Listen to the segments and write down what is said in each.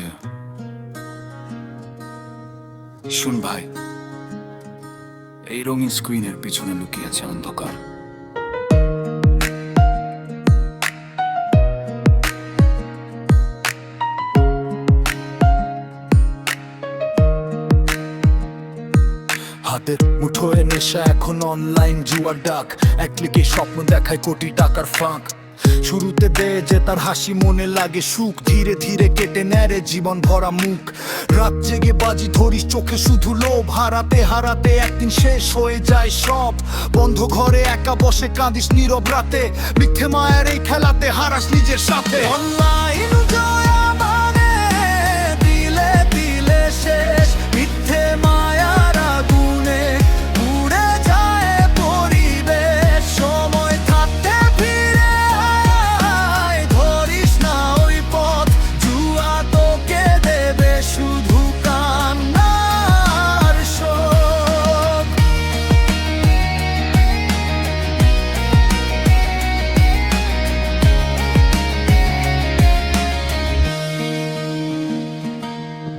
Yeah. শুন ভাই, এই রঙিন স্ক্রিনের পিছনে লুকিয়ে আছে অন্ধকার। হাতের মুঠোয় নেশা, এখন অনলাইন জুয়ার ডাক। এক ক্লিকে স্বপ্ন দেখায় কোটি টাকার ফাঁক। শুরুতে দেয় যে তার হাসি, মনে লাগে সুখ, ধীরে ধীরে কেটে নেড়ে জীবন ভরা মুখ। রাত জেগে বাজি ধরিস, চোখে শুধু লোভ, হারাতে হারাতে একদিন শেষ হয়ে যায় সব। বন্ধ ঘরে একা বসে কাঁদিস নীরব রাতে, মিথ্যে মায়ের এই খেলাতে হারাস নিজের সাথে। অনলাইন জয়া মানে দিলে দিলে শেষ, মিথ্যে মায়ার আগুনে পুড়ে যায় পরিবেশ। সময় থাকতে ফিরে আয়, ধরিস না ওই পথ, জুয়া তোকে দেবে শুধু কান্নার শোক।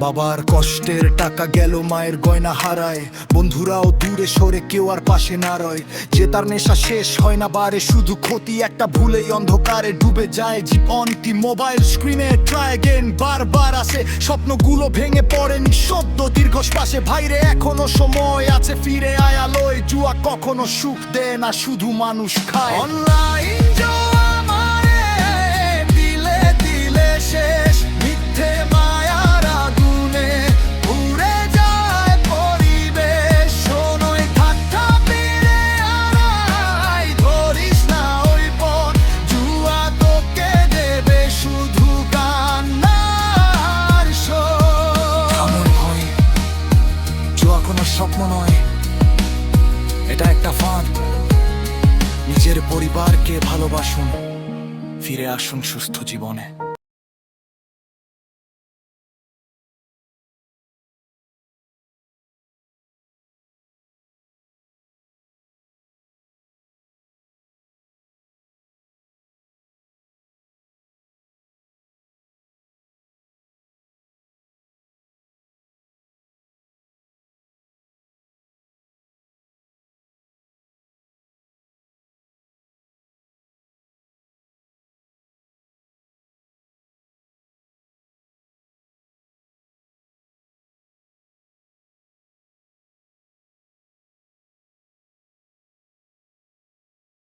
বাবার কষ্টের টাকা গেল, মায়ের গয়না হারায়, বন্ধুরাও দূরে সরে, কেউ আর পাশে না রয়। যে তার নেশা শেষ হয় না বারে, শুধু ক্ষতি একটা ভুলেই অন্ধকারে ডুবে যায় জীবনটি। মোবাইল স্ক্রিনে ট্রাই অ্যাগেন বারবার আসে, স্বপ্নগুলো ভেঙে পড়ে নিঃশব্দ দীর্ঘশ্বাসে। ভাইরে এখনো সময় আছে, ফিরে আয় আলোয়, জুয়া কখনো সুখ দেয় না, শুধু মানুষ খায়। অনলাইন জুয়া মানে দিলে দিলে শেষ, মিথ্যে মায়ার আগুনে পুড়ে যায় পরিবেশ। শোনোই ঠাট্টা ফিরে আয়, ধরিস না ওই পথ, জুয়া তোকে দেবে শুধু কান্নার শোক। থামুন ভাই, জুয়া কোনো স্বপ্ন নয়, এটা একটা ফাঁদ। নিজের পরিবারকে ভালোবাসুন, ফিরে আসুন সুস্থ জীবনে।